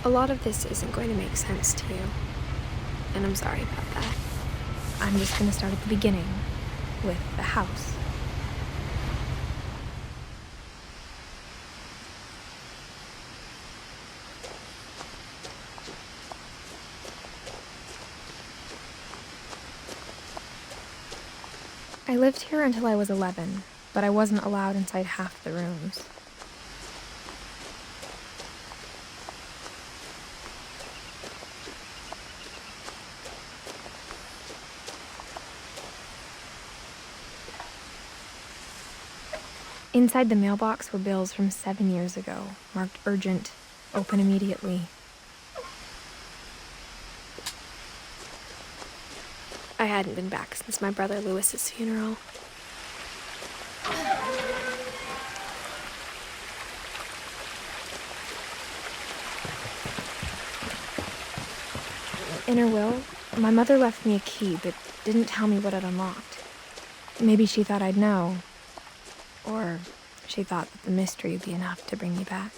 A lot of this isn't going to make sense to you, and I'm sorry about that. I'm just going to start at the beginning, with the house. I lived here until I was 11, but I wasn't allowed inside half the rooms. Inside the mailbox were bills from 7 years ago, marked urgent, open immediately. I hadn't been back since my brother Lewis's funeral. In her will, my mother left me a key but didn't tell me what it unlocked. Maybe she thought I'd know. Or she thought that the mystery would be enough to bring me back.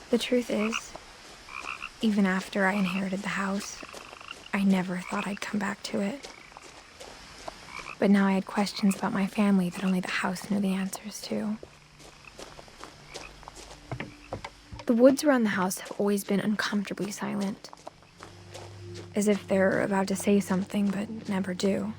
The truth is, even after I inherited the house, I never thought I'd come back to it. But now I had questions about my family that only the house knew the answers to. The woods around the house have always been uncomfortably silent, as if they're about to say something but never do.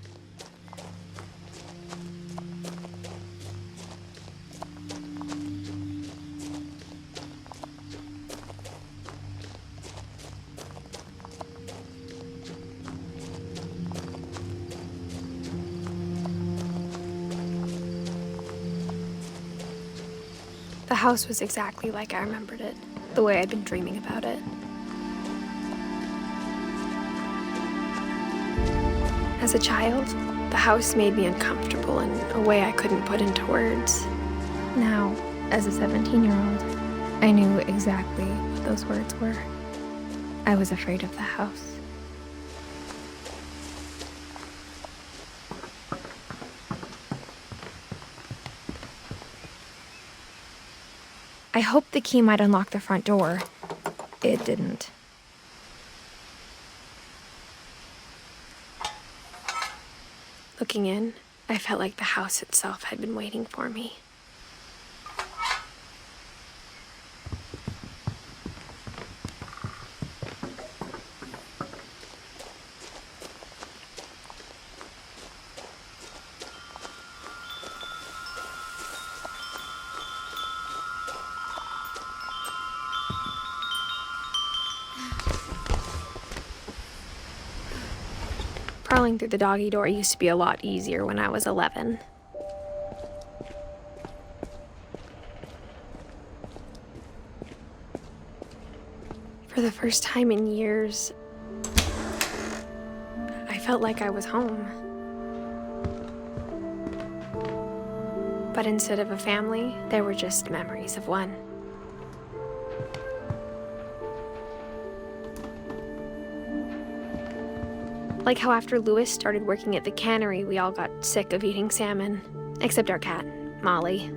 The house was exactly like I remembered it, the way I'd been dreaming about it. As a child, the house made me uncomfortable in a way I couldn't put into words. Now, as a 17-year-old, I knew exactly what those words were. I was afraid of the house. I hoped the key might unlock the front door. It didn't. Looking in, I felt like the house itself had been waiting for me. Crawling through the doggy door used to be a lot easier when I was 11. For the first time in years, I felt like I was home. But instead of a family, there were just memories of one. Like how after Lewis started working at the cannery, we all got sick of eating salmon, except our cat, Molly.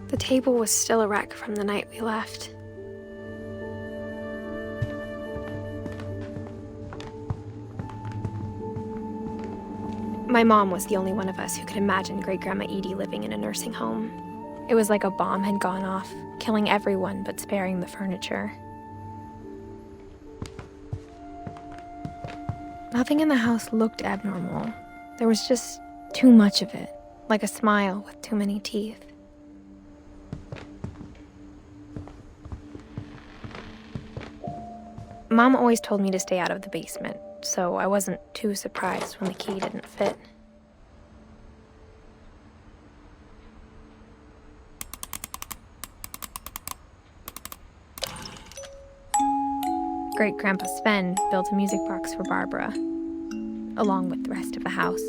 The table was still a wreck from the night we left. My mom was the only one of us who could imagine Great-Grandma Edie living in a nursing home. It was like a bomb had gone off, killing everyone but sparing the furniture. Nothing in the house looked abnormal. There was just too much of it, like a smile with too many teeth. Mom always told me to stay out of the basement, so I wasn't too surprised when the key didn't fit. Great-Grandpa Sven built a music box for Barbara, along with the rest of the house.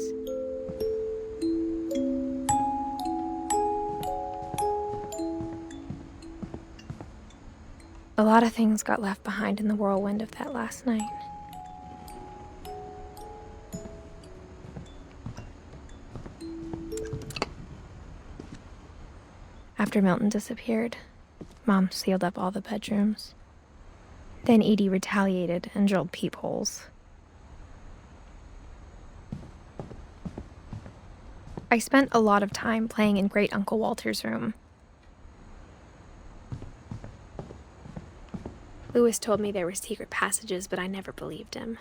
A lot of things got left behind in the whirlwind of that last night. After Milton disappeared, Mom sealed up all the bedrooms. Then Edie retaliated and drilled peepholes. I spent a lot of time playing in Great Uncle Walter's room. Louis told me there were secret passages, but I never believed him.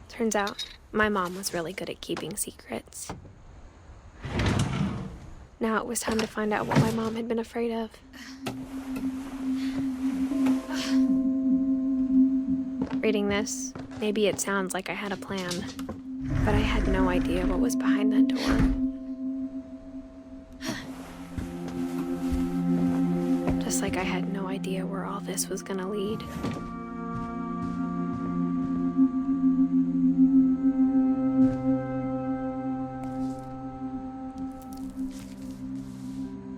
Turns out, my mom was really good at keeping secrets. Now it was time to find out what my mom had been afraid of. Reading this, maybe it sounds like I had a plan, but I had no idea what was behind that door. Just like I had no idea where all this was gonna lead.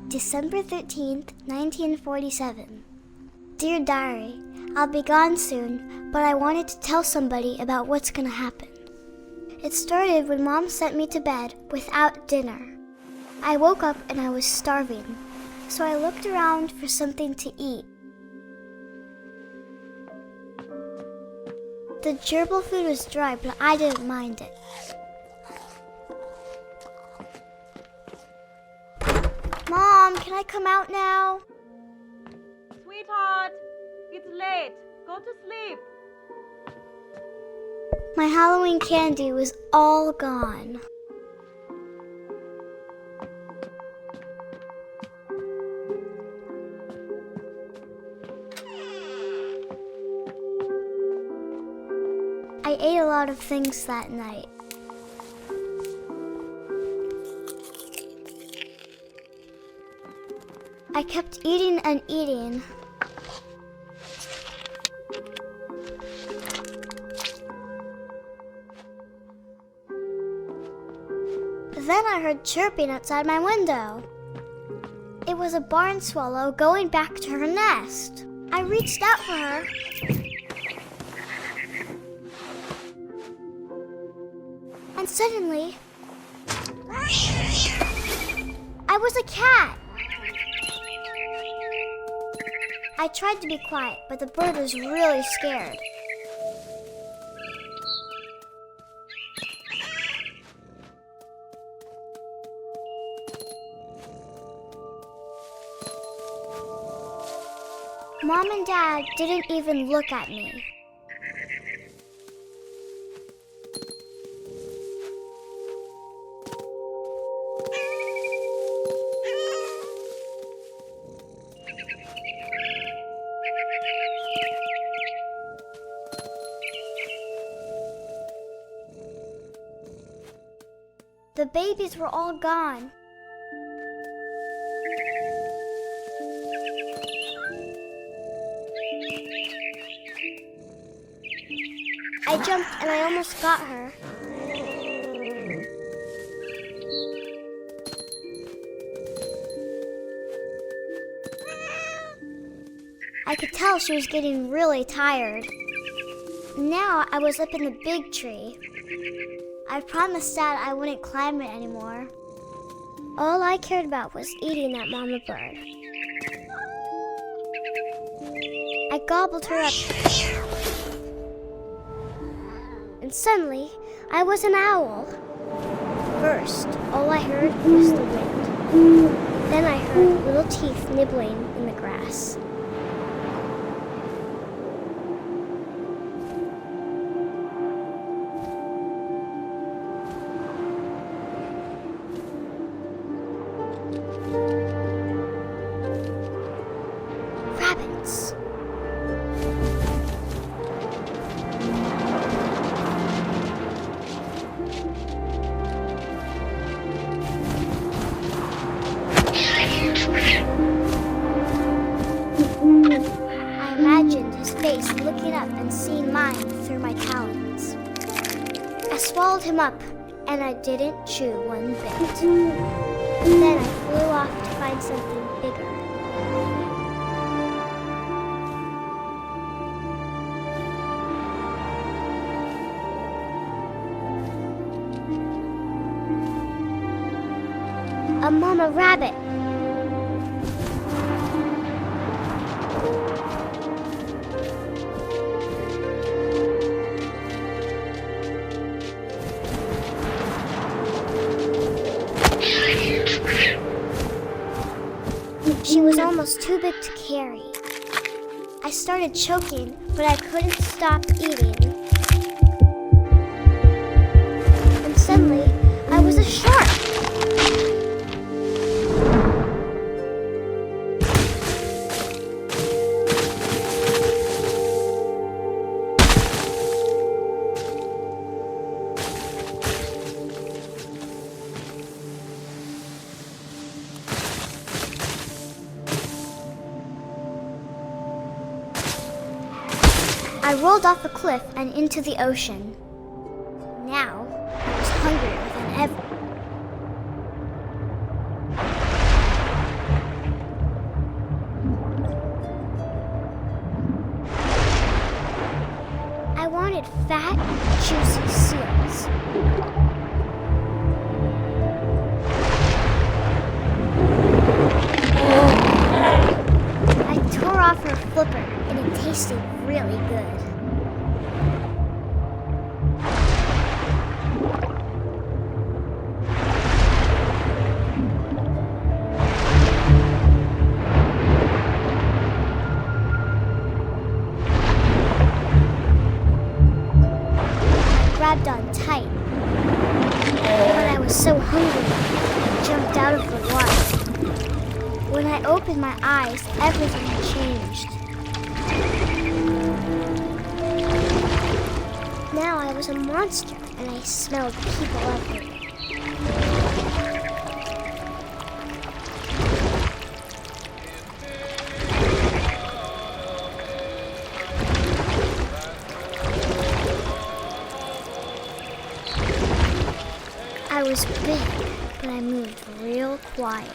December 13th, 1947. Dear Diary, I'll be gone soon, but I wanted to tell somebody about what's gonna happen. It started when Mom sent me to bed without dinner. I woke up and I was starving, so I looked around for something to eat. The gerbil food was dry, but I didn't mind it. Mom, can I come out now? Sweetheart, it's late. Go to sleep. My Halloween candy was all gone. I ate a lot of things that night. I kept eating and eating. Then I heard chirping outside my window. It was a barn swallow going back to her nest. I reached out for her. And suddenly, I was a cat. I tried to be quiet, but the bird was really scared. Mom and Dad didn't even look at me. The babies were all gone. I jumped and I almost got her. I could tell she was getting really tired. Now I was up in the big tree. I promised Dad I wouldn't climb it anymore. All I cared about was eating that mama bird. I gobbled her up. And suddenly, I was an owl. First, all I heard was the wind. Then I heard little teeth nibbling in the grass. Rabbits. waking up and seeing mine through my talons. I swallowed him up, and I didn't chew one bit. Then I flew off to find something bigger. A mama rabbit. She was almost too big to carry. I started choking, but I couldn't stop eating. And suddenly, I was a shark. I rolled off a cliff and into the ocean. Now, I was hungrier than ever. I wanted fat, juicy seals. I tore off her flipper, and it tasted really good. Grabbed on tight. But I was so hungry, I jumped out of the water. When I opened my eyes, everything had changed. Now I was a monster, and I smelled people everywhere. I was big, but I moved real quiet.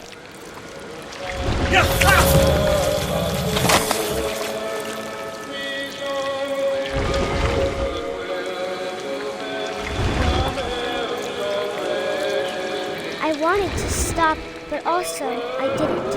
I wanted to stop, but also I didn't.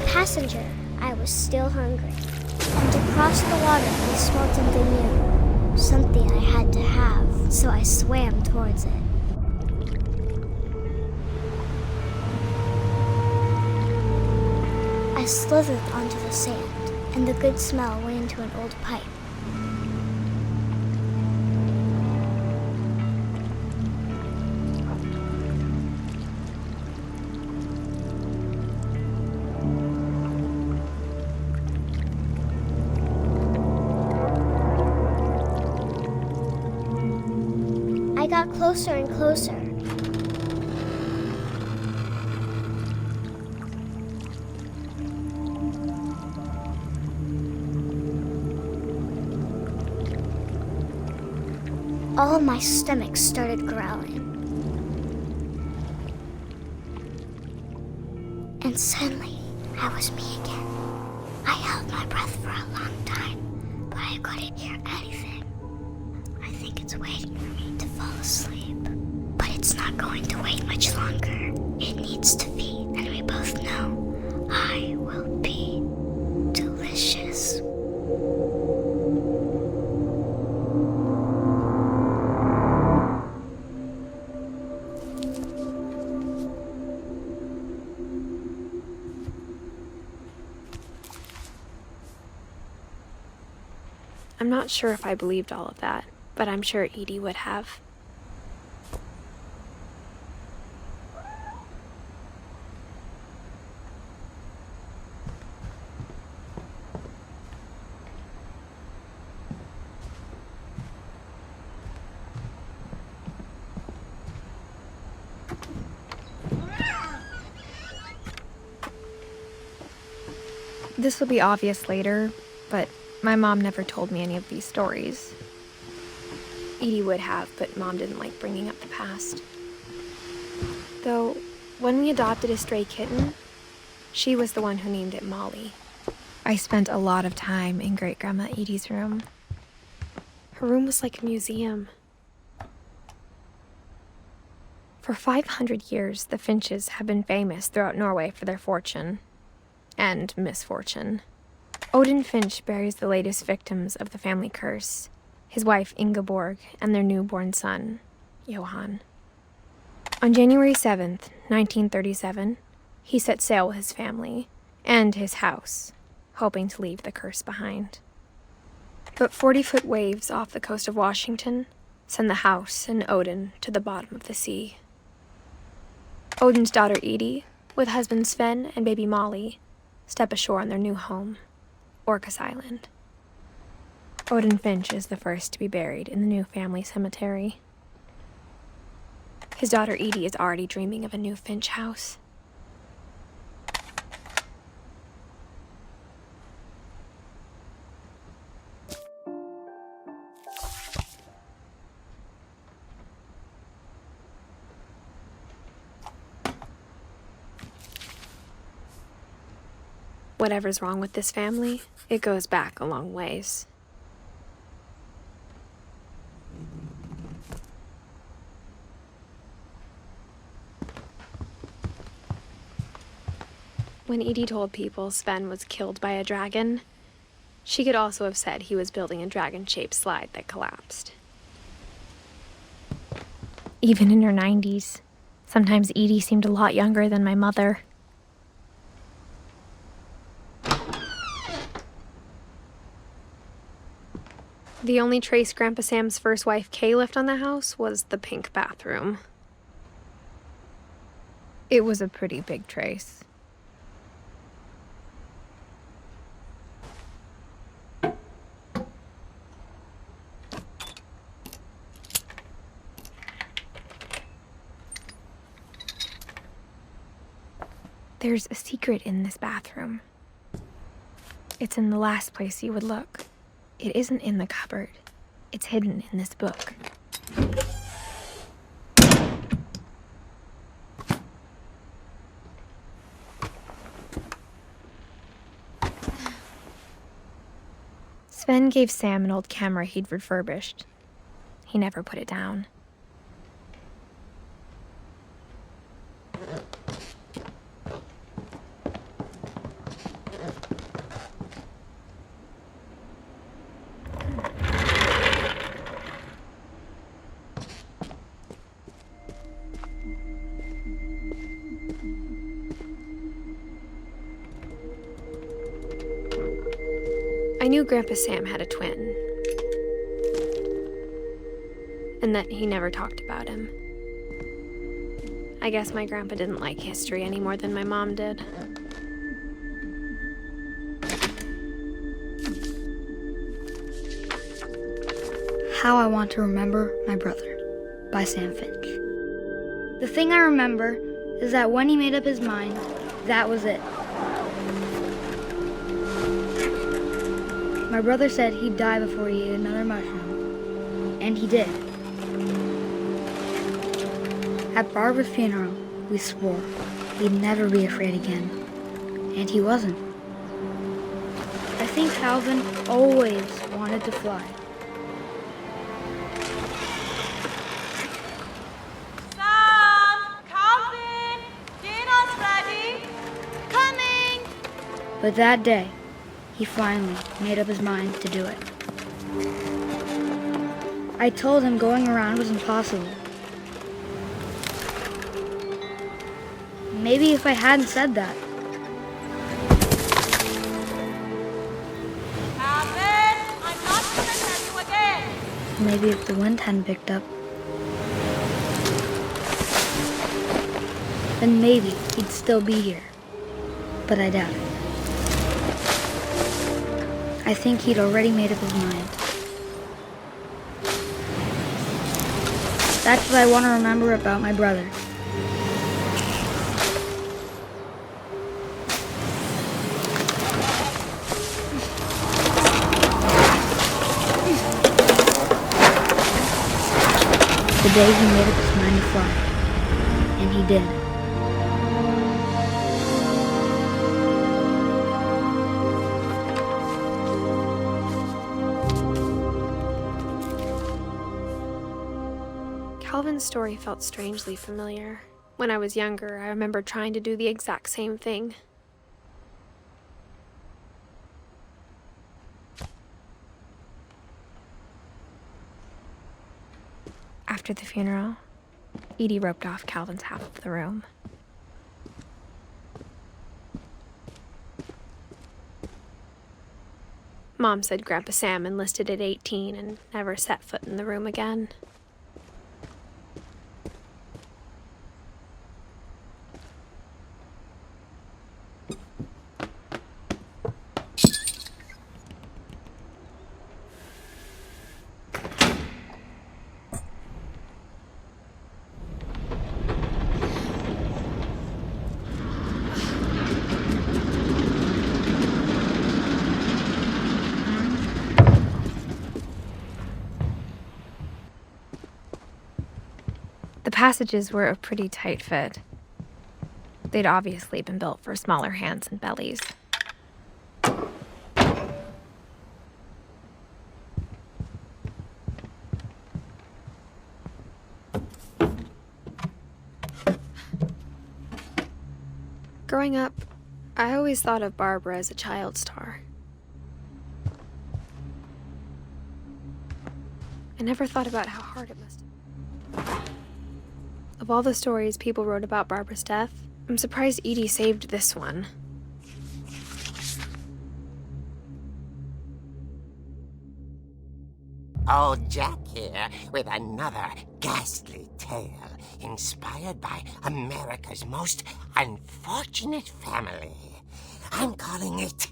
Passenger, I was still hungry. And to cross the water, I smelled something new. Something I had to have, so I swam towards it. I slithered onto the sand, and the good smell went into an old pipe. I got closer and closer. All my stomach started growling. And suddenly, I was me again. I held my breath for a long time, but I couldn't hear anything. I think it's waiting for me to fall asleep. But it's not going to wait much longer. It needs to feed, and we both know I will be delicious. I'm not sure if I believed all of that, but I'm sure Edie would have. This will be obvious later, but my mom never told me any of these stories. Edie would have, but Mom didn't like bringing up the past. Though, when we adopted a stray kitten, she was the one who named it Molly. I spent a lot of time in Great-Grandma Edie's room. Her room was like a museum. For 500 years, the Finches have been famous throughout Norway for their fortune. And misfortune. Odin Finch buries the latest victims of the family curse, his wife Ingeborg and their newborn son, Johan. On January 7th, 1937, he set sail with his family and his house, hoping to leave the curse behind. But 40-foot waves off the coast of Washington send the house and Odin to the bottom of the sea. Odin's daughter Edie, with husband Sven and baby Molly, step ashore on their new home, Orcas Island. Odin Finch is the first to be buried in the new family cemetery. His daughter Edie is already dreaming of a new Finch house. Whatever's wrong with this family, it goes back a long ways. When Edie told people Sven was killed by a dragon, she could also have said he was building a dragon-shaped slide that collapsed. Even in her 90s, sometimes Edie seemed a lot younger than my mother. The only trace Grandpa Sam's first wife, Kay, left on the house was the pink bathroom. It was a pretty big trace. There's a secret in this bathroom. It's in the last place you would look. It isn't in the cupboard. It's hidden in this book. Sven gave Sam an old camera he'd refurbished. He never put it down. I knew Grandpa Sam had a twin, and that he never talked about him. I guess my grandpa didn't like history any more than my mom did. How I Want to Remember My Brother by Sam Finch. The thing I remember is that when he made up his mind, that was it. My brother said he'd die before he ate another mushroom, and he did. At Barbara's funeral, we swore we'd never be afraid again, and he wasn't. I think Calvin always wanted to fly. Sam! Calvin! Dinner's ready! Coming! But that day, he finally made up his mind to do it. I told him going around was impossible. Maybe if I hadn't said that. Calvin! I'm not gonna Maybe if the wind hadn't picked up, then maybe he'd still be here. But I doubt it. I think he'd already made up his mind. That's what I want to remember about my brother. The day he made up his mind to fly. And he did. Calvin's story felt strangely familiar. When I was younger, I remember trying to do the exact same thing. After the funeral, Edie roped off Calvin's half of the room. Mom said Grandpa Sam enlisted at 18 and never set foot in the room again. The passages were a pretty tight fit. They'd obviously been built for smaller hands and bellies. Growing up, I always thought of Barbara as a child star. I never thought about how hard it must have been. Of all the stories people wrote about Barbara's death, I'm surprised Edie saved this one. Old Jack here with another ghastly tale inspired by America's most unfortunate family. I'm calling it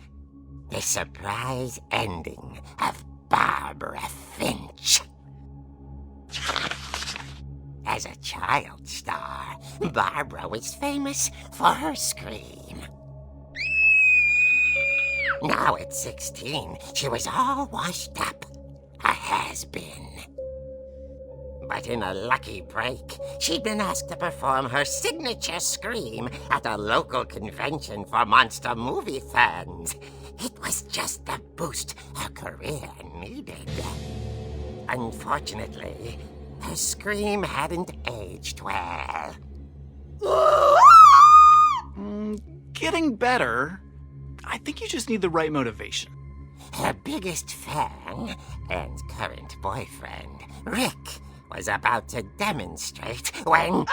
The Surprise Ending of Barbara Finch. As a child star, Barbara was famous for her scream. Now at 16, she was all washed up, a has-been. But in a lucky break, she'd been asked to perform her signature scream at a local convention for monster movie fans. It was just the boost her career needed. Unfortunately, her scream hadn't aged well. Getting better. I think you just need the right motivation. Her biggest fan and current boyfriend, Rick, was about to demonstrate when...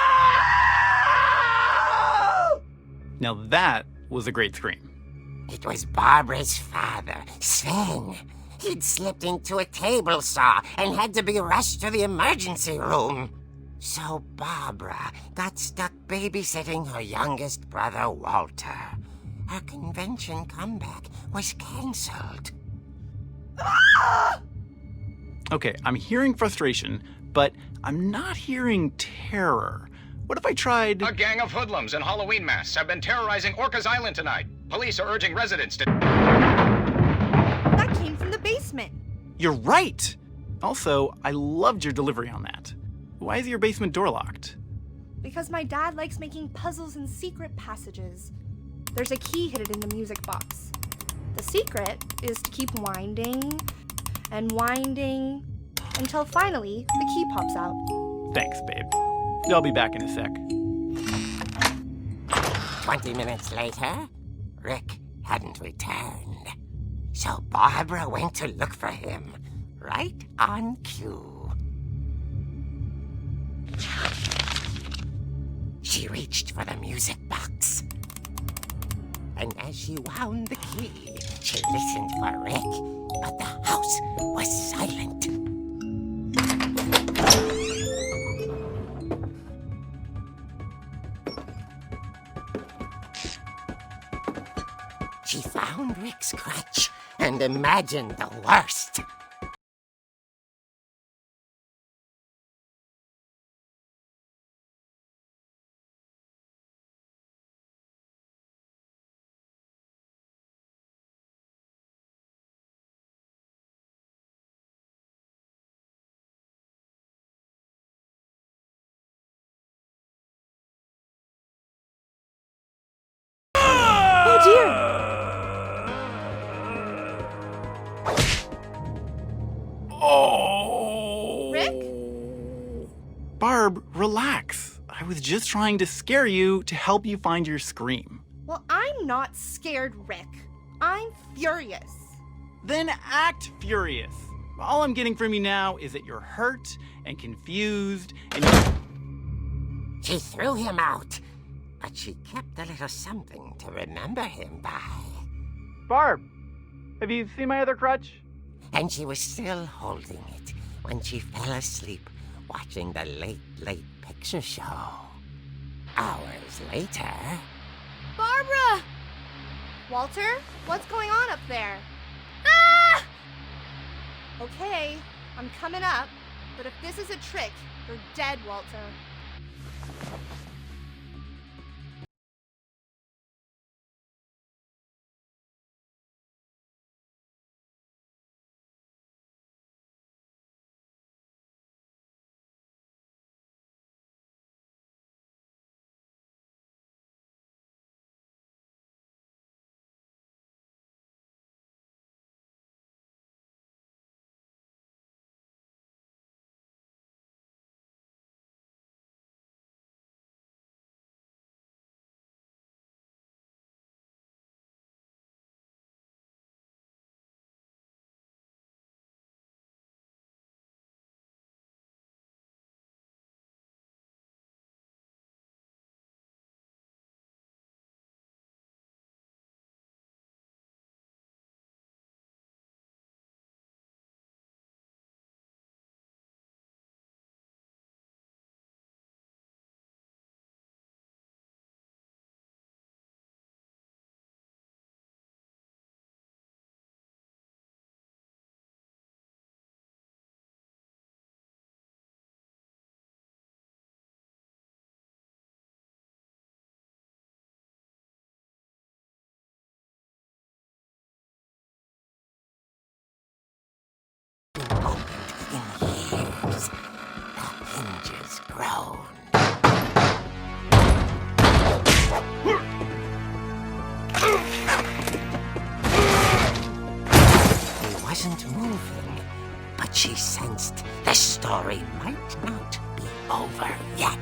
Now that was a great scream. It was Barbara's father, Sven. He'd slipped into a table saw and had to be rushed to the emergency room. So Barbara got stuck babysitting her youngest brother, Walter. Her convention comeback was cancelled. Okay, I'm hearing frustration, but I'm not hearing terror. What if I tried... A gang of hoodlums in Halloween masks have been terrorizing Orcas Island tonight. Police are urging residents to... That came from the basement. You're right! Also, I loved your delivery on that. Why is your basement door locked? Because my dad likes making puzzles and secret passages. There's a key hidden in the music box. The secret is to keep winding and winding until finally the key pops out. Thanks, babe. I'll be back in a sec. 20 minutes later, Rick hadn't returned. So Barbara went to look for him, right on cue. She reached for the music box. And as she wound the key, she listened for Rick, but the house was silent. She found Rick's crutch and imagined the worst. Oh dear! Oh! Rick? Barb, relax. I was just trying to scare you to help you find your scream. Well, I'm not scared, Rick. I'm furious. Then act furious. All I'm getting from you now is that you're hurt and confused and She threw him out, but she kept a little something to remember him by. Barb, have you seen my other crutch? And she was still holding it when she fell asleep watching the Late Late Picture Show. Hours later... Barbara! Walter, what's going on up there? Ah! Okay, I'm coming up, but if this is a trick, you're dead, Walter. Years, the hinges groaned. He wasn't moving, but she sensed the story might not be over yet.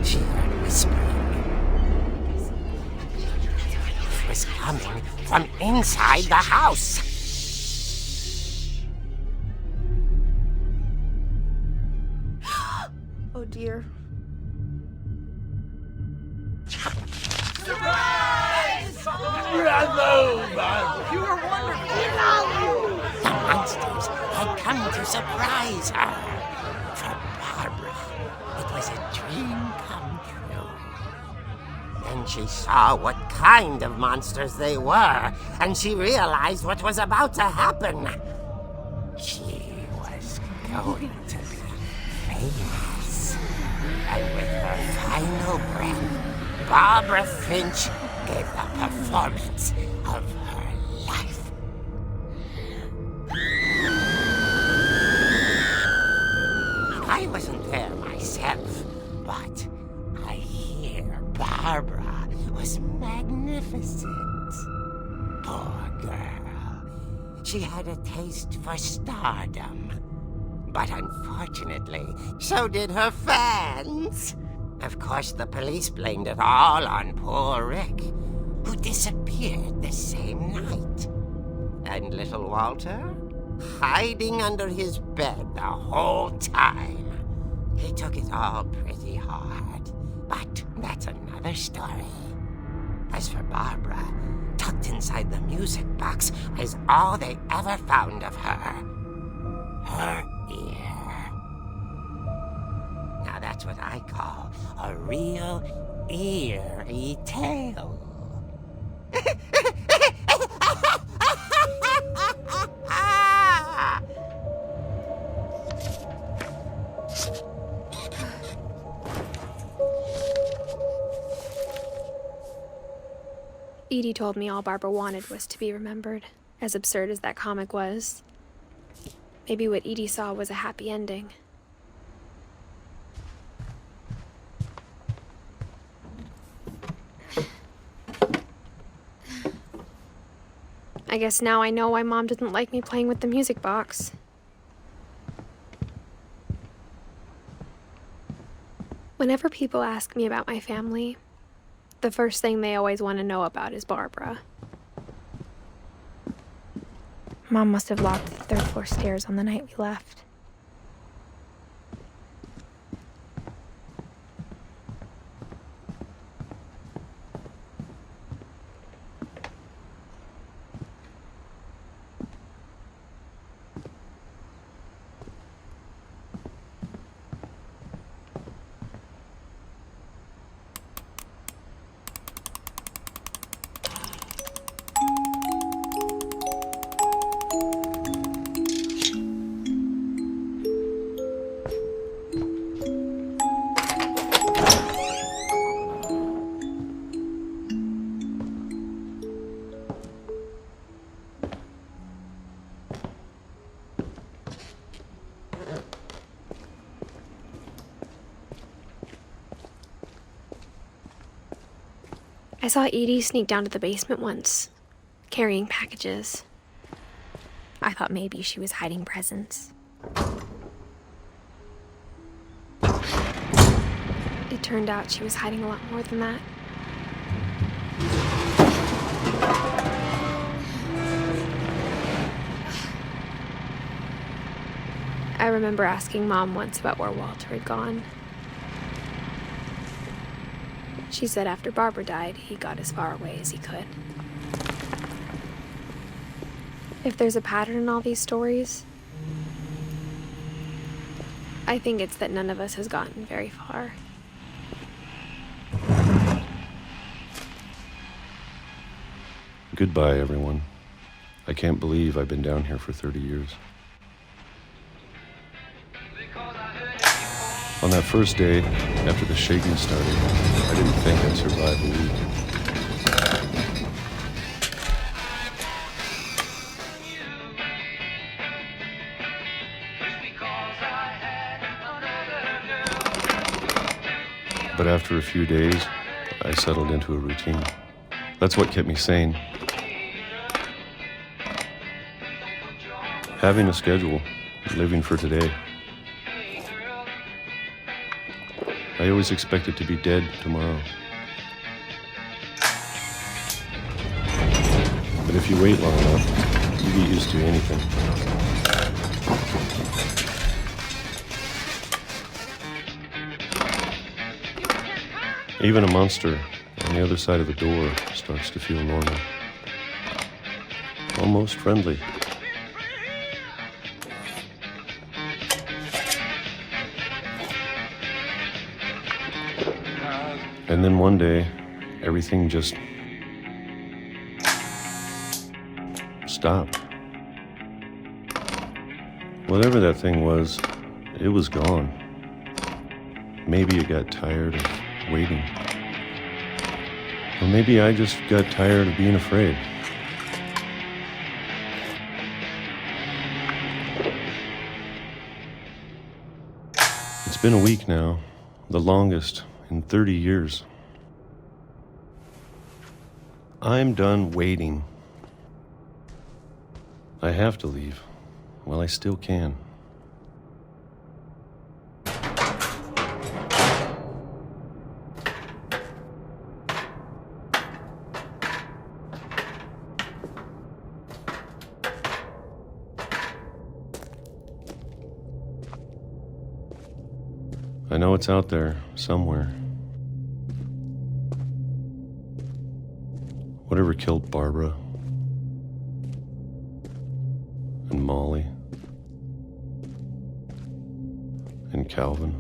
She heard whispering. It was coming from inside the house. Oh dear. The monsters had come to surprise her. For Barbara, it was a dream come true. Then she saw what kind of monsters they were, and she realized what was about to happen. She was going to be famous. And with her final breath, Barbara Finch gave the performance of her life. I wasn't there myself, but I hear Barbara was magnificent. Poor girl. She had a taste for stardom. But unfortunately, so did her fans. Of course, the police blamed it all on poor Rick, who disappeared the same night. And little Walter? Hiding under his bed the whole time. He took it all pretty hard. But that's another story. As for Barbara, tucked inside the music box is all they ever found of her. Her ear. Now that's what I call a real eerie tale. Edie told me all Barbara wanted was to be remembered, as absurd as that comic was. Maybe what Edie saw was a happy ending. I guess now I know why Mom didn't like me playing with the music box. Whenever people ask me about my family, the first thing they always want to know about is Barbara. Mom must have locked the third floor stairs on the night we left. I saw Edie sneak down to the basement once, carrying packages. I thought maybe she was hiding presents. It turned out she was hiding a lot more than that. I remember asking Mom once about where Walter had gone. She said after Barbara died, he got as far away as he could. If there's a pattern in all these stories, I think it's that none of us has gotten very far. Goodbye, everyone. I can't believe I've been down here for 30 years. On that first day, after the shaking started, I didn't think I'd survive a week. But after a few days, I settled into a routine. That's what kept me sane. Having a schedule, living for today. I always expected to be dead tomorrow. But if you wait long enough, you get used to anything. Even a monster on the other side of the door starts to feel normal. Almost friendly. And then one day, everything just stopped. Whatever that thing was, it was gone. Maybe it got tired of waiting. Or maybe I just got tired of being afraid. It's been a week now, the longest in 30 years. I'm done waiting. I have to leave while I still can. know it's out there somewhere. Whatever killed Barbara and Molly and Calvin.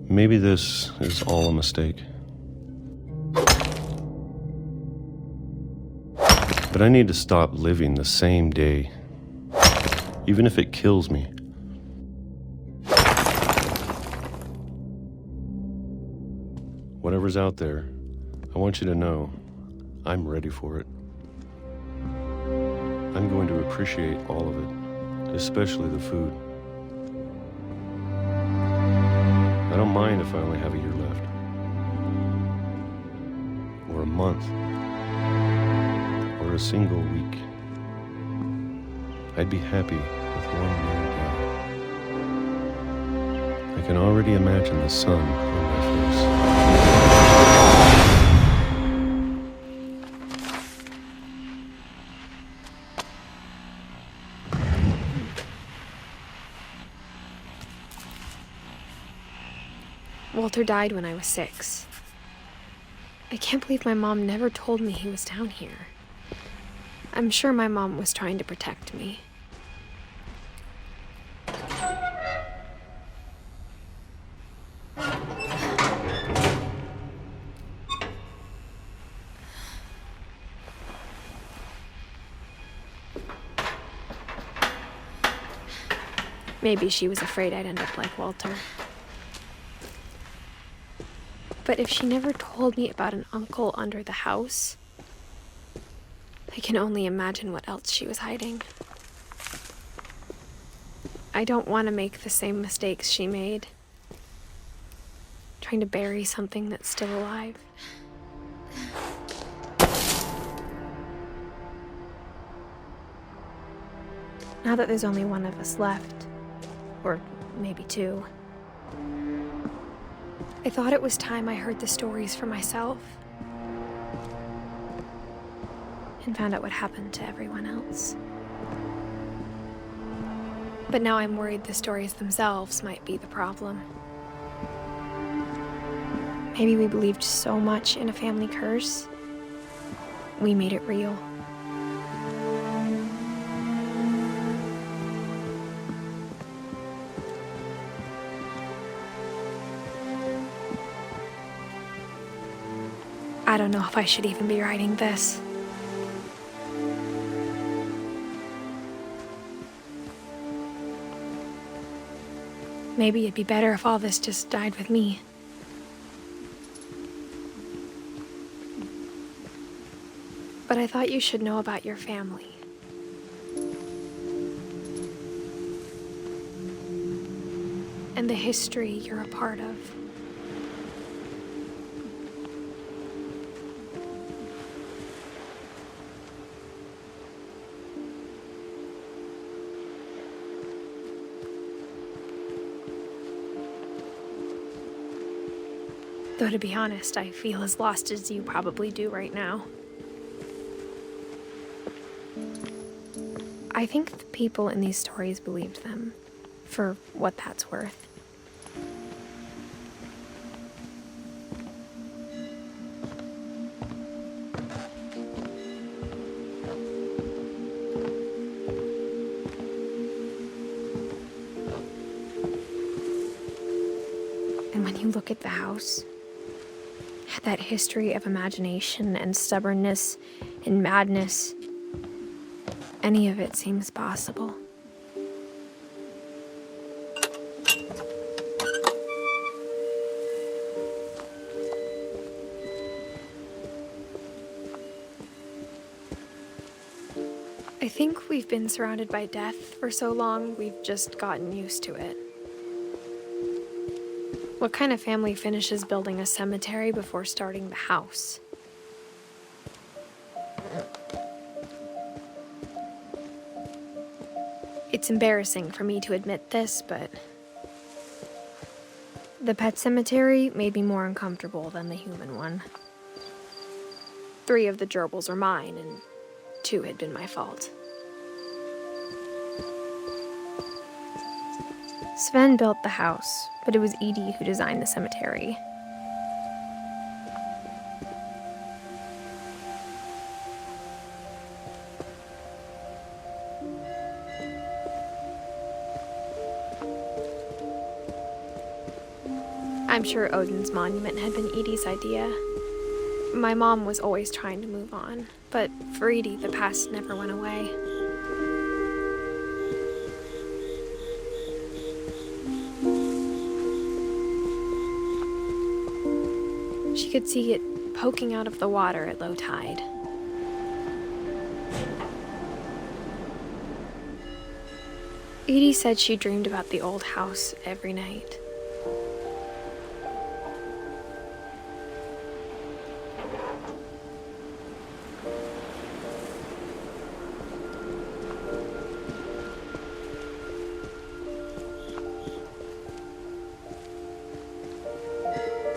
Maybe this is all a mistake. But I need to stop living the same day, even if it kills me. Whatever's out there, I want you to know I'm ready for it. I'm going to appreciate all of it, especially the food. I don't mind if I only have a year left, or a month, or a single week. I'd be happy with one more day. I can already imagine the sun on my face. Walter died when I was 6. I can't believe my mom never told me he was down here. I'm sure my mom was trying to protect me. Maybe she was afraid I'd end up like Walter. But if she never told me about an uncle under the house, I can only imagine what else she was hiding. I don't want to make the same mistakes she made, trying to bury something that's still alive. Now that there's only one of us left, or maybe 2, I thought it was time I heard the stories for myself and found out what happened to everyone else. But now I'm worried the stories themselves might be the problem. Maybe we believed so much in a family curse, we made it real. I don't know if I should even be writing this. Maybe it'd be better if all this just died with me. But I thought you should know about your family. And the history you're a part of. Though to be honest, I feel as lost as you probably do right now. I think the people in these stories believed them, for what that's worth. And when you look at the house, that history of imagination and stubbornness and madness, any of it seems possible. I think we've been surrounded by death for so long, we've just gotten used to it. What kind of family finishes building a cemetery before starting the house? It's embarrassing for me to admit this, but the pet cemetery made me more uncomfortable than the human one. 3 of the gerbils are mine, and 2 had been my fault. Sven built the house, but it was Edie who designed the cemetery. I'm sure Odin's monument had been Edie's idea. My mom was always trying to move on, but for Edie, the past never went away. She could see it poking out of the water at low tide. Edie said she dreamed about the old house every night.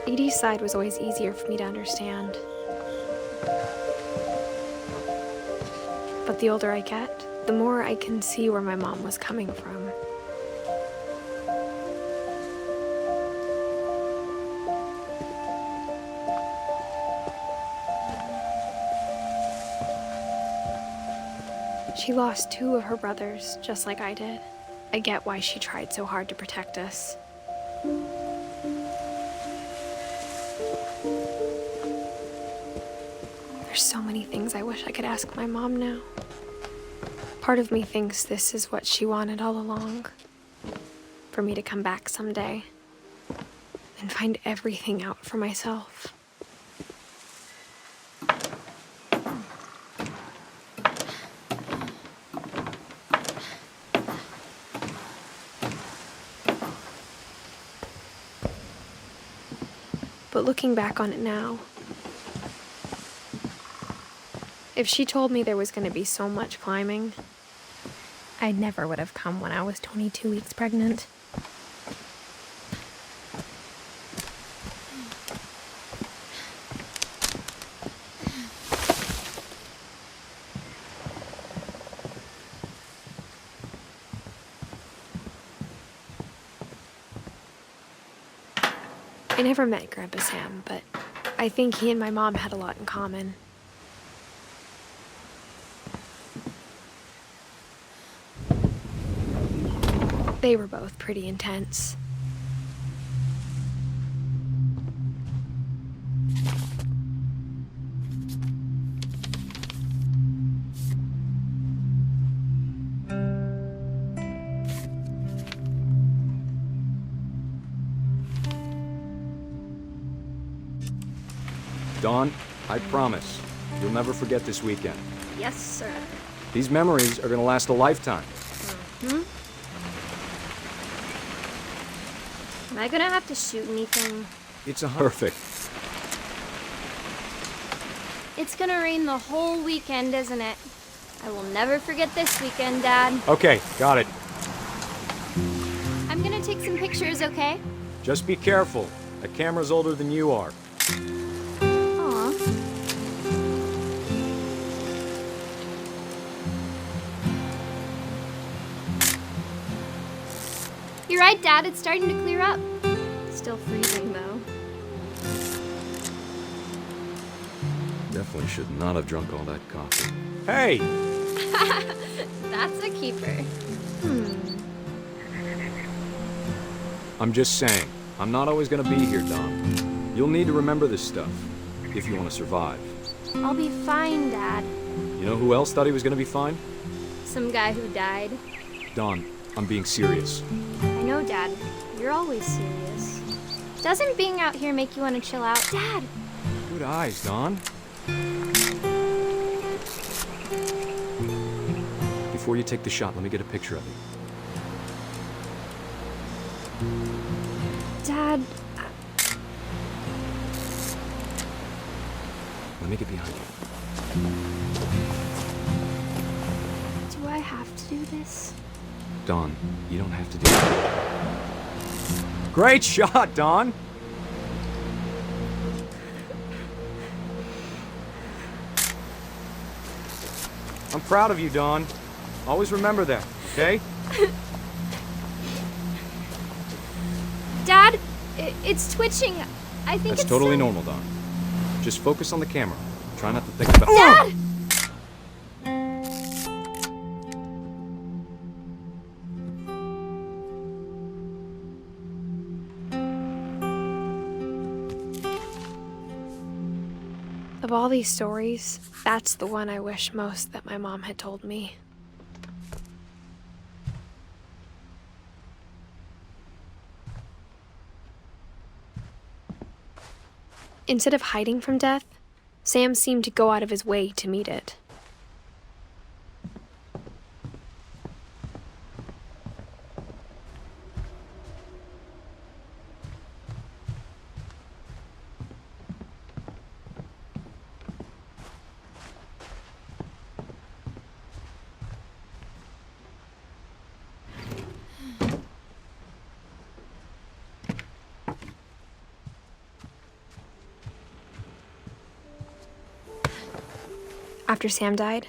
Edie's side was always easier for me to understand. But the older I get, the more I can see where my mom was coming from. She lost 2 of her brothers, just like I did. I get why she tried so hard to protect us. There's so many things I wish I could ask my mom now. Part of me thinks this is what she wanted all along. For me to come back someday and find everything out for myself. But looking back on it now, if she told me there was going to be so much climbing, I never would have come when I was 22 weeks pregnant. I never met Grandpa Sam, but I think he and my mom had a lot in common. They were both pretty intense. Dawn, I promise, you'll never forget this weekend. Yes, sir. These memories are gonna last a lifetime. Am I gonna have to shoot anything? It's perfect. It's gonna rain the whole weekend, isn't it? I will never forget this weekend, Dad. Okay, got it. I'm gonna take some pictures, okay? Just be careful. That camera's older than you are. Aw. You're right, Dad. It's starting to clear up. Still freezing, though. Definitely should not have drunk all that coffee. Hey! That's a keeper. I'm just saying, I'm not always gonna be here, Dom. You'll need to remember this stuff, if you want to survive. I'll be fine, Dad. You know who else thought he was gonna be fine? Some guy who died. Dawn, I'm being serious. I know, Dad. You're always serious. Doesn't being out here make you want to chill out? Dad! Good eyes, Dawn. Before you take the shot, let me get a picture of it. Dad, Let me get behind you. Do I have to do this? Dawn, you don't have to do it. Great shot, Dawn! I'm proud of you, Dawn. Always remember that, okay? It's twitching. I think That's it's totally still... normal, Don. Just focus on the camera. Try not to think about... Dad! Of all these stories, that's the one I wish most that my mom had told me. Instead of hiding from death, Sam seemed to go out of his way to meet it. After Sam died,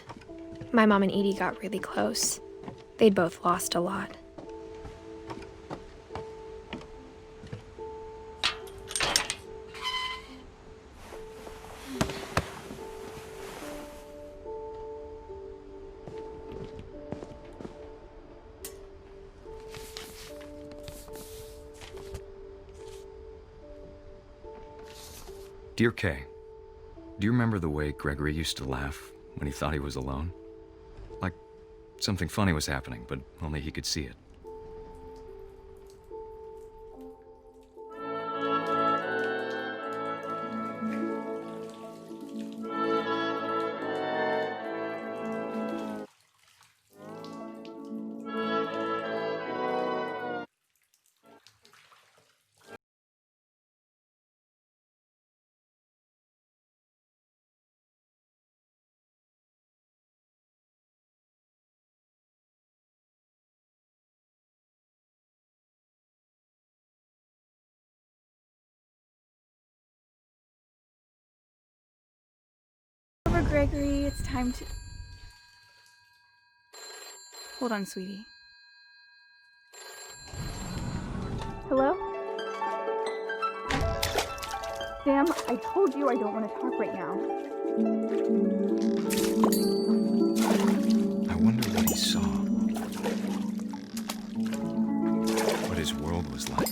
my mom and Edie got really close. They'd both lost a lot. Dear Kay, do you remember the way Gregory used to laugh when he thought he was alone? Like something funny was happening, but only he could see it. Over, Gregory, it's time to... Hold on, sweetie. Hello? Sam, I told you I don't want to talk right now. I wonder what he saw. What his world was like.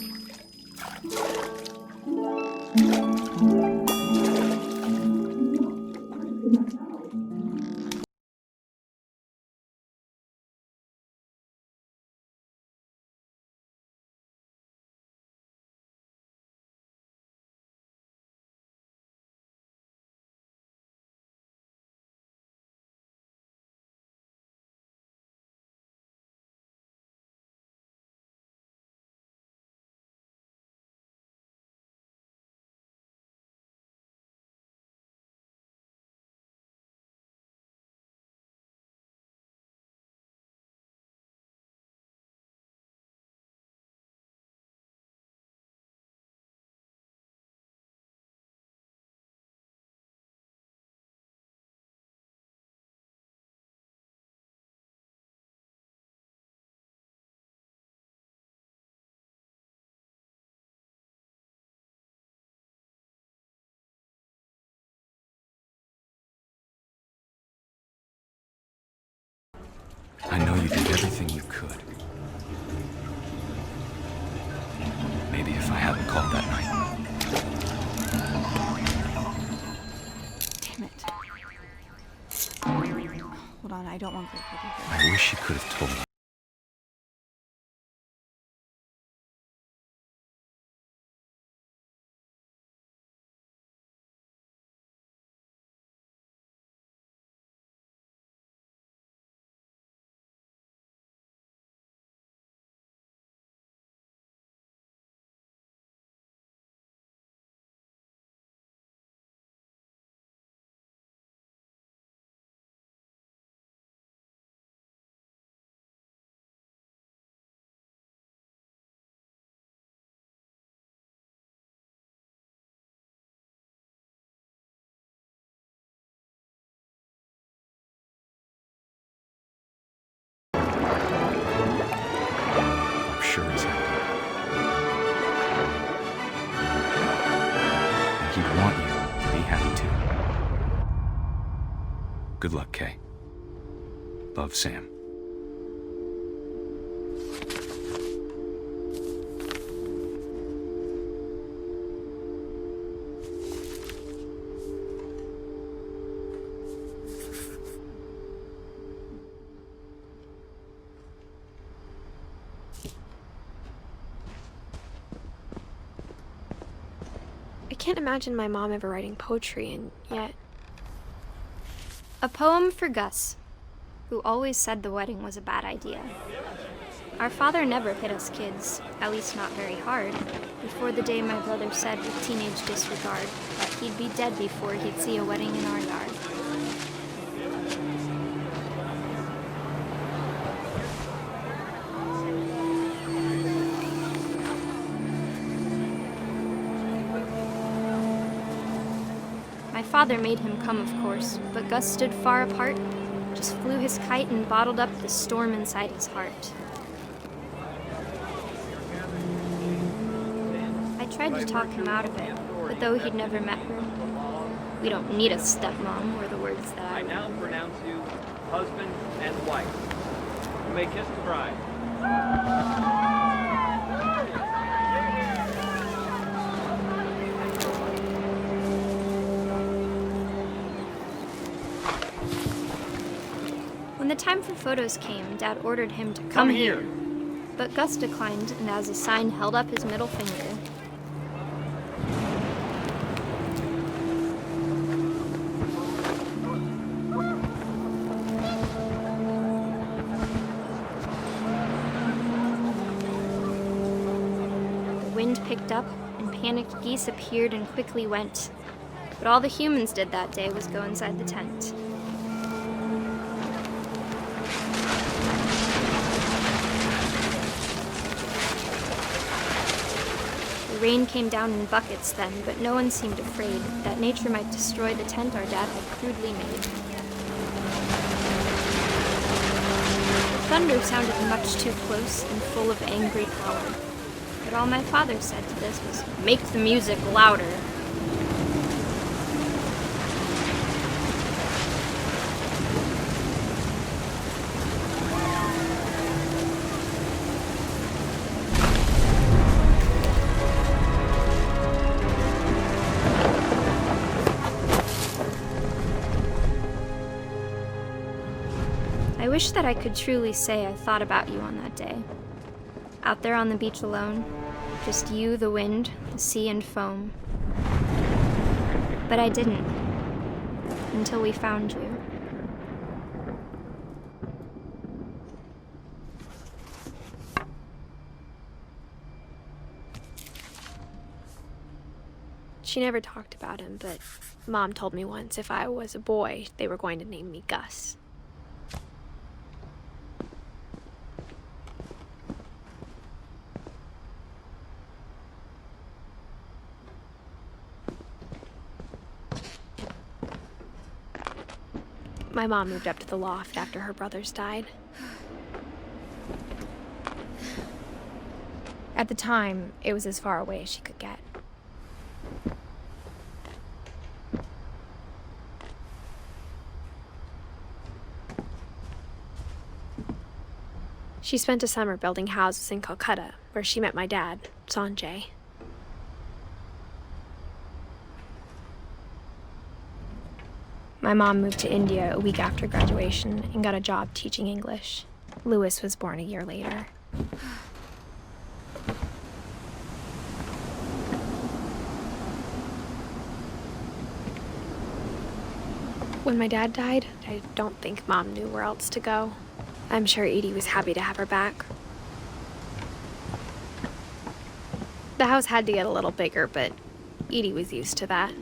I know you did everything you could. Maybe if I hadn't called that night. Damn it. Hold on, I don't want Gregory to hear. I wish you could have told me. Good luck, Kay. Love, Sam. I can't imagine my mom ever writing poetry, and yet... A poem for Gus, who always said the wedding was a bad idea. Our father never hit us kids, at least not very hard, before the day my brother said with teenage disregard that he'd be dead before he'd see a wedding in our yard. My father made him come, of course, but Gus stood far apart, just flew his kite and bottled up the storm inside his heart. I tried to talk him out of it, but though he'd never met her, "We don't need a stepmom," were the words that I now pronounce you husband and wife. You may kiss the bride. When the time for photos came, Dad ordered him to come here. But Gus declined, and as a sign held up his middle finger. The wind picked up, and panicked geese appeared and quickly went. But all the humans did that day was go inside the tent. The rain came down in buckets then, but no one seemed afraid that nature might destroy the tent our dad had crudely made. The thunder sounded much too close and full of angry power, but all my father said to this was, "Make the music louder." I wish that I could truly say I thought about you on that day. Out there on the beach alone, just you, the wind, the sea, and foam. But I didn't, until we found you. She never talked about him, but Mom told me once if I was a boy, they were going to name me Gus. My mom moved up to the loft after her brothers died. At the time, it was as far away as she could get. She spent a summer building houses in Calcutta, where she met my dad, Sanjay. My mom moved to India a week after graduation and got a job teaching English. Louis was born a year later. When my dad died, I don't think Mom knew where else to go. I'm sure Edie was happy to have her back. The house had to get a little bigger, but Edie was used to that.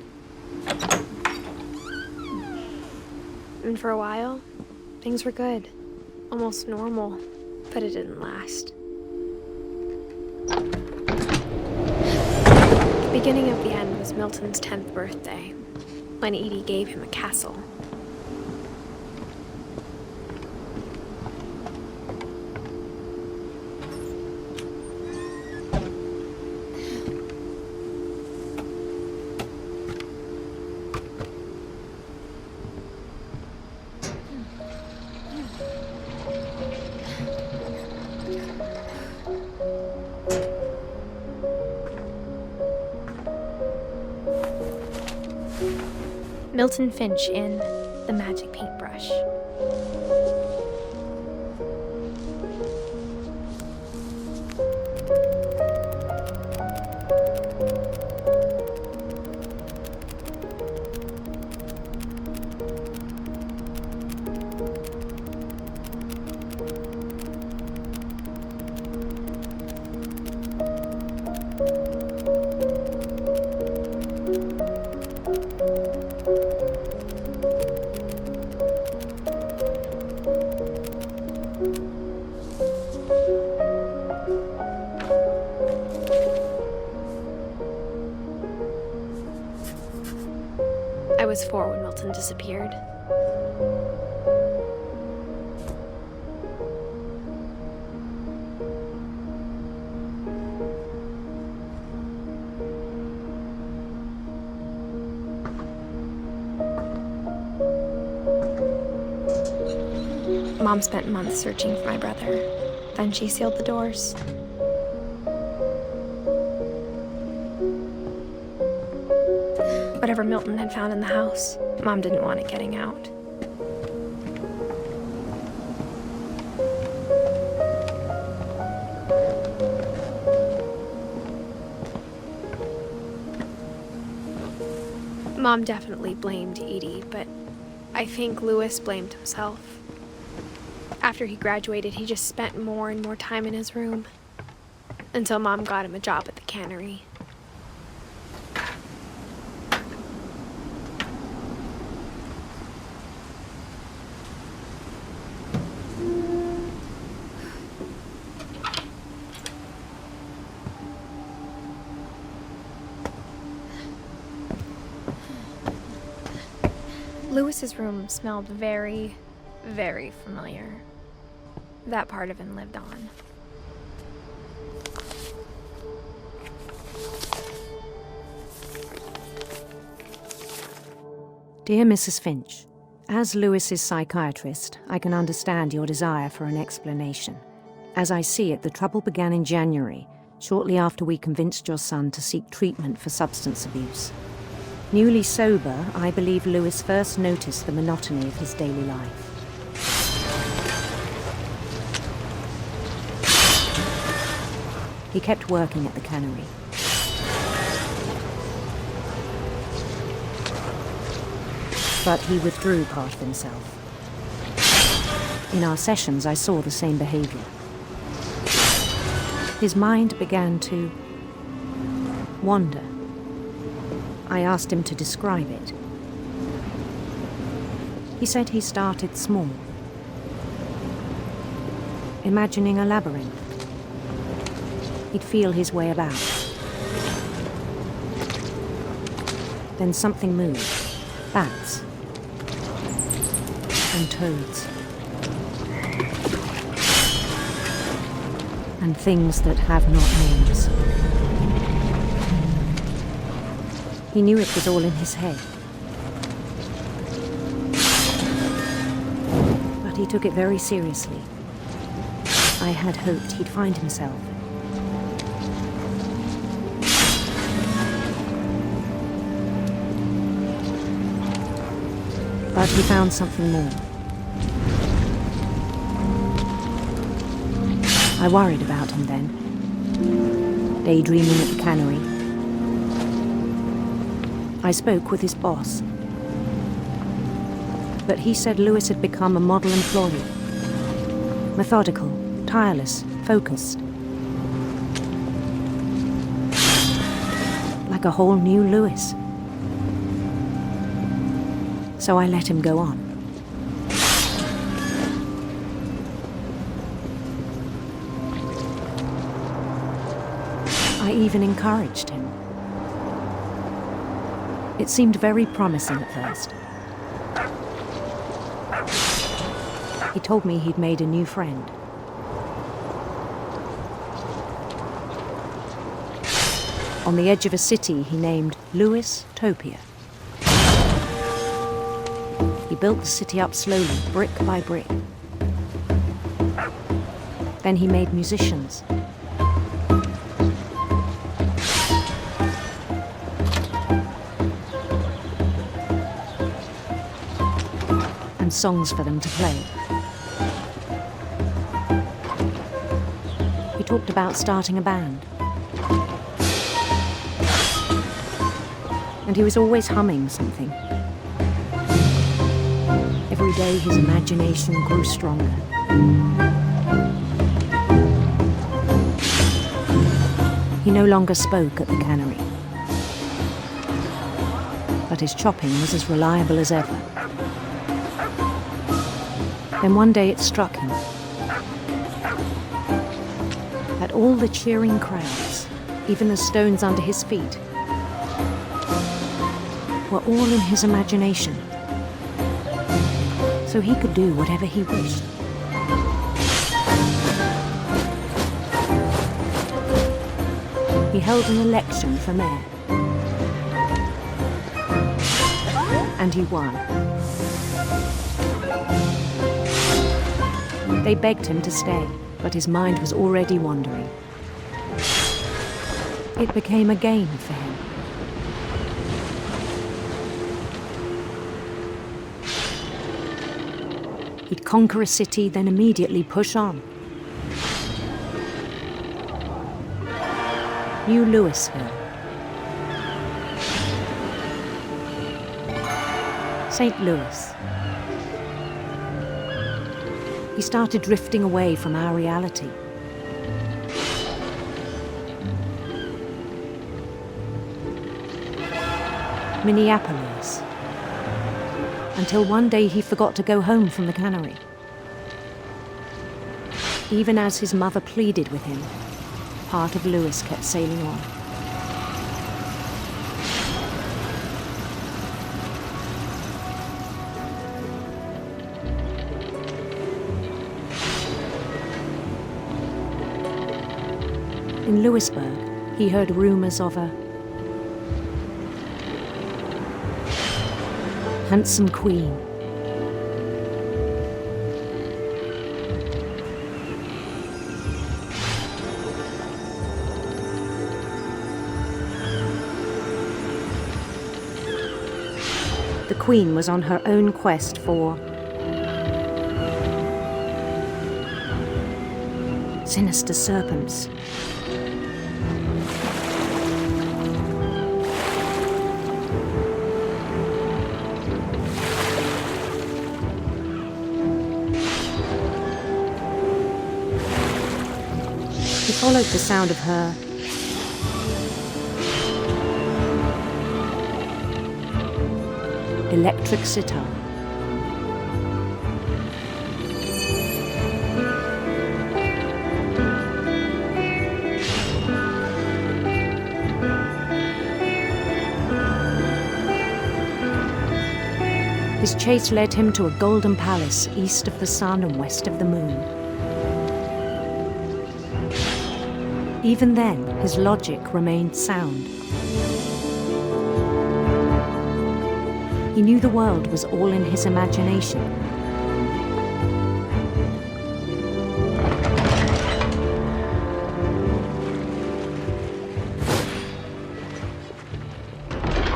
And for a while, things were good. Almost normal, but it didn't last. The beginning of the end was Milton's 10th birthday, when Edie gave him a castle. Milton Finch in The Magic Paintbrush. I was 4 when Milton disappeared. Mom spent months searching for my brother. Then she sealed the doors. Whatever Milton had found in the house, Mom didn't want it getting out. Mom definitely blamed Edie, but I think Louis blamed himself. After he graduated, he just spent more and more time in his room, until Mom got him a job at the cannery. Louis's room smelled very, very familiar. That part of him lived on. Dear Mrs. Finch, as Louis's psychiatrist, I can understand your desire for an explanation. As I see it, the trouble began in January, shortly after we convinced your son to seek treatment for substance abuse. Newly sober, I believe Louis first noticed the monotony of his daily life. He kept working at the cannery. But he withdrew part of himself. In our sessions, I saw the same behavior. His mind began to wander. I asked him to describe it. He said he started small, imagining a labyrinth. He'd feel his way about. Then something moved. Bats. And toads. And things that have not names. He knew it was all in his head. But he took it very seriously. I had hoped he'd find himself. But he found something more. I worried about him then, daydreaming at the cannery. I spoke with his boss. But he said Louis had become a model employee. Methodical, tireless, focused. Like a whole new Louis. So I let him go on. I even encouraged him. It seemed very promising at first. He told me he'd made a new friend. On the edge of a city he named Louis Topia. He built the city up slowly, brick by brick. Then he made musicians. and songs for them to play. He talked about starting a band. And he was always humming something. Every day his imagination grew stronger. He no longer spoke at the cannery, but his chopping was as reliable as ever. Then one day it struck him that all the cheering crowds, even the stones under his feet, were all in his imagination, so he could do whatever he wished. He held an election for mayor, and he won. They begged him to stay, but his mind was already wandering. It became a game for him. He'd conquer a city, then immediately push on. New Louisville. St. Louis. He started drifting away from our reality. Minneapolis. Until one day he forgot to go home from the cannery. Even as his mother pleaded with him, part of Louis kept sailing on. In Louisburg, he heard rumors of a handsome queen. The queen was on her own quest for sinister serpents. He followed the sound of her electric sitar. His chase led him to a golden palace east of the sun and west of the moon. Even then, his logic remained sound. He knew the world was all in his imagination.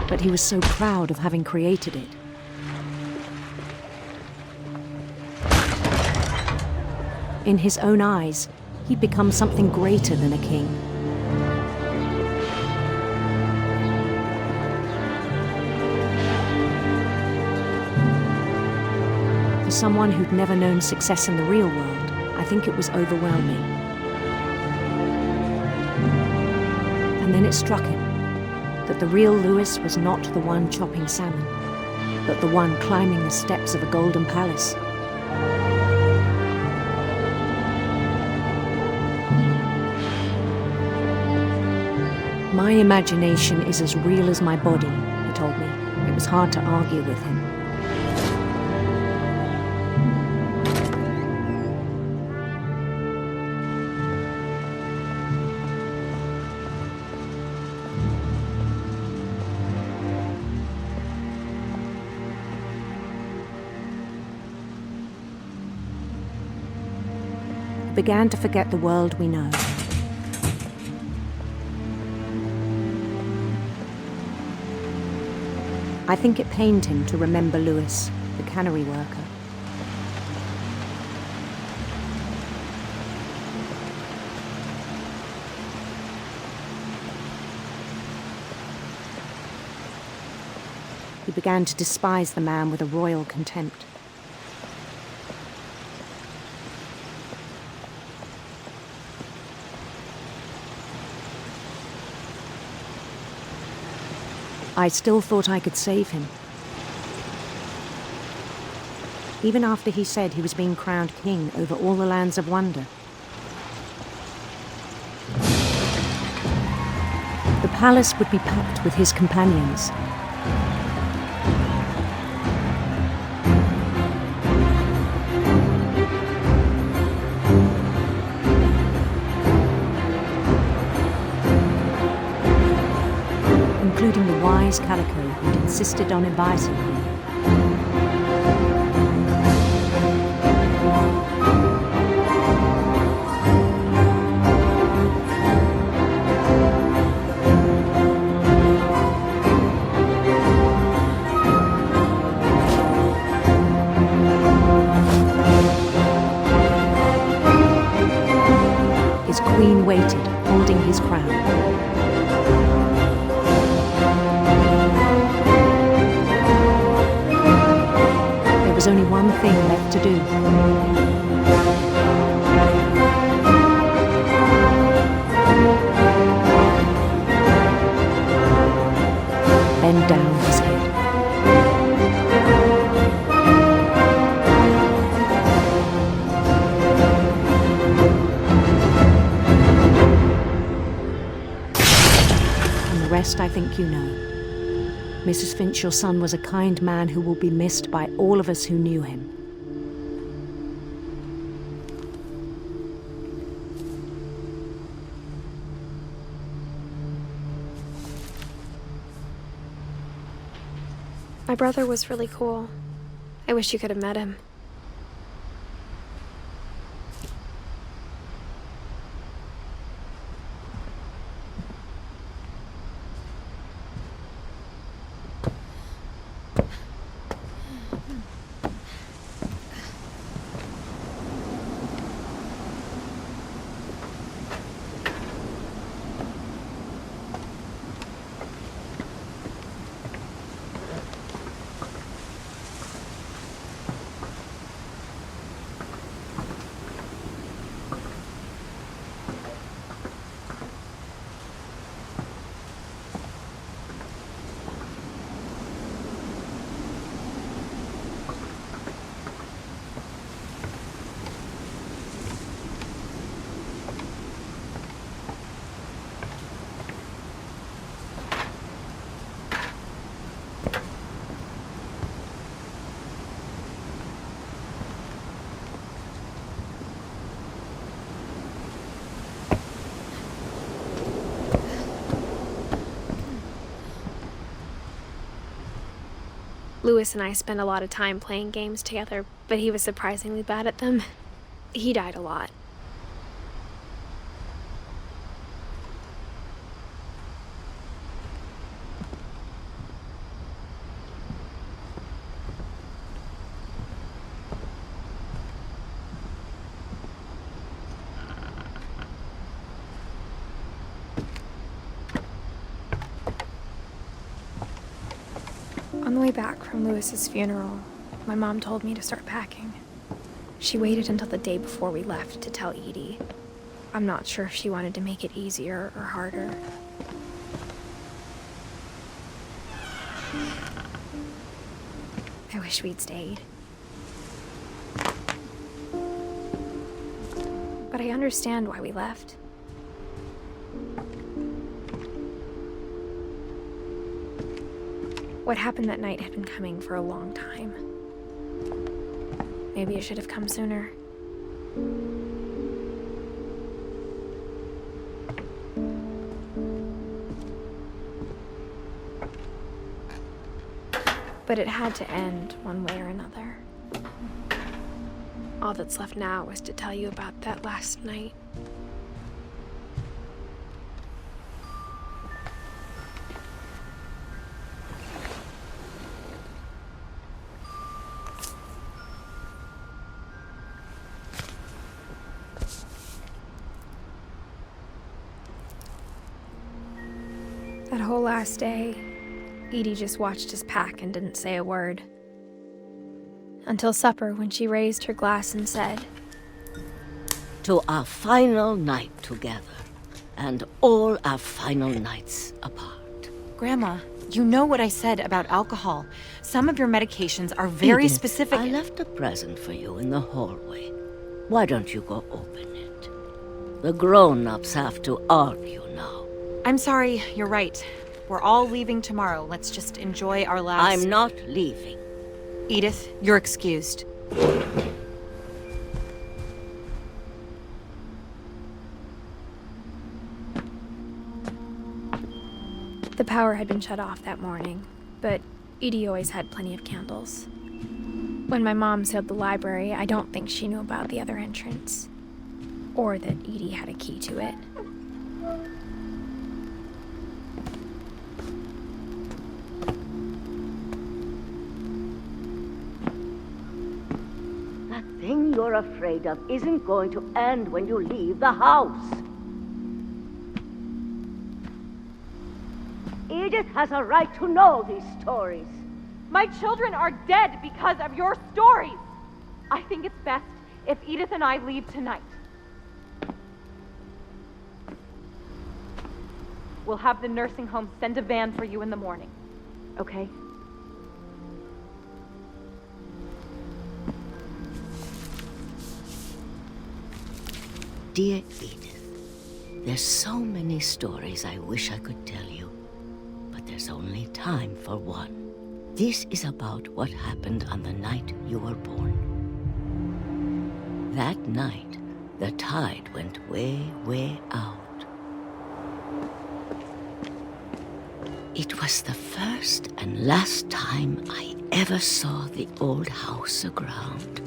But he was so proud of having created it. In his own eyes, he'd become something greater than a king. For someone who'd never known success in the real world, I think it was overwhelming. And then it struck him that the real Louis was not the one chopping salmon, but the one climbing the steps of a golden palace. My imagination is as real as my body, he told me. It was hard to argue with him. He began to forget the world we know. I think it pained him to remember Louis, the cannery worker. began to despise the man with a royal contempt. I still thought I could save him. Even after he said he was being crowned king over all the lands of wonder. The palace would be packed with his companions. Including the wise Calico who'd insisted on advising him. His queen waited, holding his crown. There was only one thing left to do. Bend down his head. And the rest I think you know. Mrs. Finch, your son was a kind man who will be missed by all of us who knew him. My brother was really cool. I wish you could have met him. Lewis and I spent a lot of time playing games together, but he was surprisingly bad at them. He died a lot. On the way back from Lewis's funeral, my mom told me to start packing. She waited until the day before we left to tell Edie. I'm not sure if she wanted to make it easier or harder. I wish we'd stayed. But I understand why we left. What happened that night had been coming for a long time. Maybe it should have come sooner. But it had to end one way or another. All that's left now is to tell you about that last night. That whole last day, Edie just watched us pack and didn't say a word. Until supper, when she raised her glass and said, "To our final night together, and all our final nights apart." Grandma, you know what I said about alcohol. Some of your medications are very Edith, specific. I left a present for you in the hallway. Why don't you go open it? The grown-ups have to argue now. I'm sorry, you're right. We're all leaving tomorrow. Let's just enjoy our last... I'm not leaving. Edith, you're excused. The power had been shut off that morning, but Edie always had plenty of candles. When my mom sealed the library, I don't think she knew about the other entrance, or that Edie had a key to it. That thing you're afraid of isn't going to end when you leave the house. Edith has a right to know these stories. My children are dead because of your stories. I think it's best if Edith and I leave tonight. We'll have the nursing home send a van for you in the morning, okay? Dear Edith, there's so many stories I wish I could tell you, but there's only time for one. This is about what happened on the night you were born. That night, the tide went way, way out. It was the first and last time I ever saw the old house aground.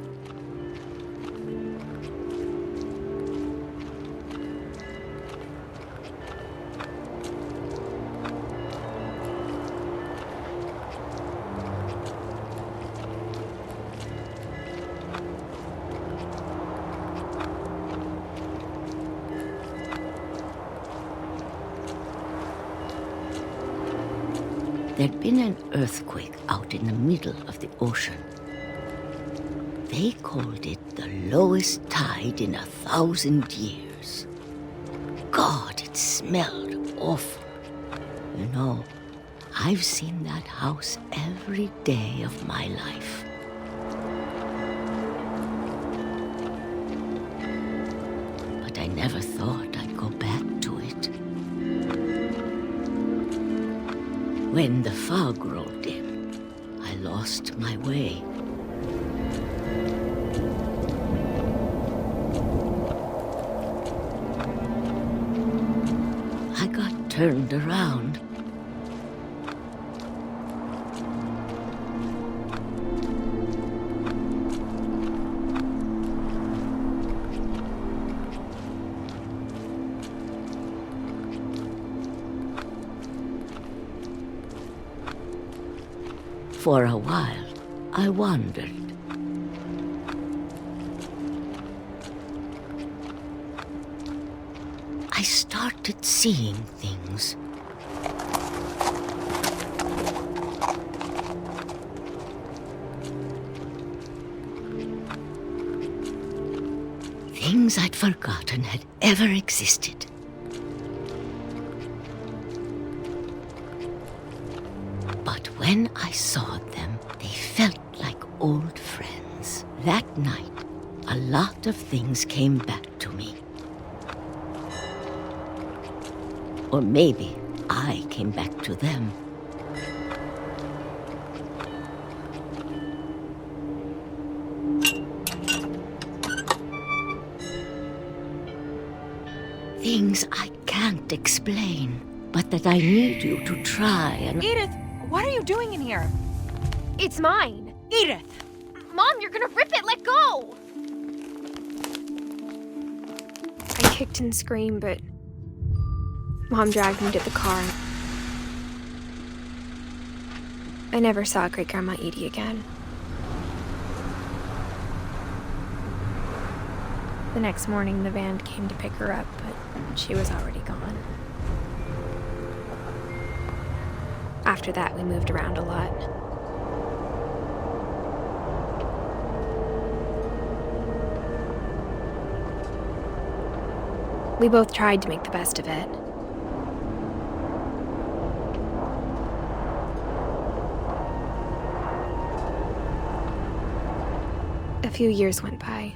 There'd been an earthquake out in the middle of the ocean. They called it the lowest tide in 1,000 years. God, it smelled awful. You know, I've seen that house every day of my life. But I never thought I'd go back to it. When the fog rolled in, I lost my way. I got turned around. For a while, I wandered. I started seeing things. Things I'd forgotten had ever existed. But when I saw them, they felt like old friends. That night, a lot of things came back to me. Or maybe I came back to them. Things I can't explain, but that I need you to try and... Edith, what are you doing in here? It's mine. Edith! Mom, you're gonna rip it! Let go! I kicked and screamed, but Mom dragged me to the car. I never saw Great-Grandma Edie again. The next morning, the van came to pick her up, but she was already gone. After that, we moved around a lot. We both tried to make the best of it. A few years went by.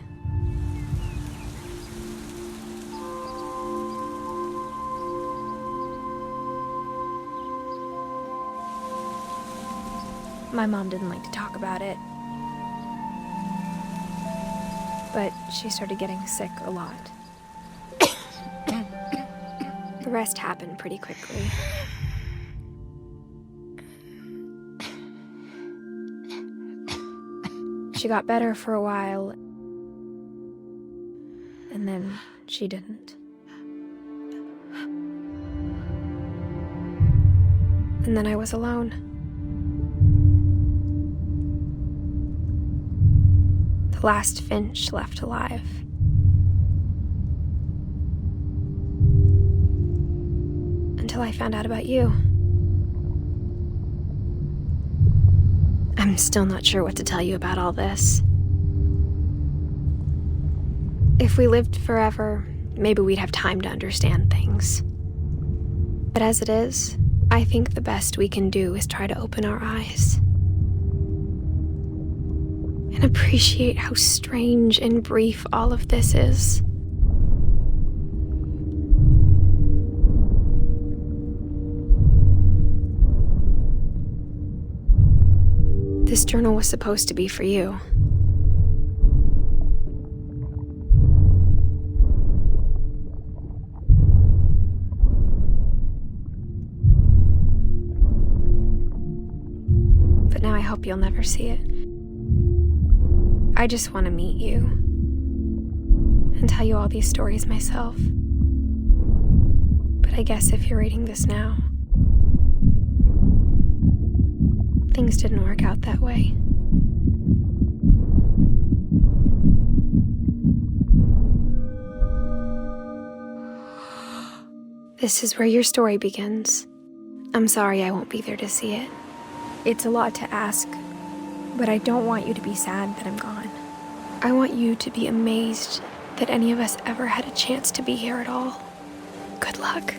My mom didn't like to talk about it, but she started getting sick a lot. The rest happened pretty quickly. She got better for a while, and then she didn't. And then I was alone. The last Finch left alive. Until I found out about you. I'm still not sure what to tell you about all this. If we lived forever, maybe we'd have time to understand things. But as it is, I think the best we can do is try to open our eyes. And appreciate how strange and brief all of this is. This journal was supposed to be for you. But now I hope you'll never see it. I just want to meet you and tell you all these stories myself. But I guess if you're reading this now, things didn't work out that way. This is where your story begins. I'm sorry I won't be there to see it. It's a lot to ask, but I don't want you to be sad that I'm gone. I want you to be amazed that any of us ever had a chance to be here at all. Good luck.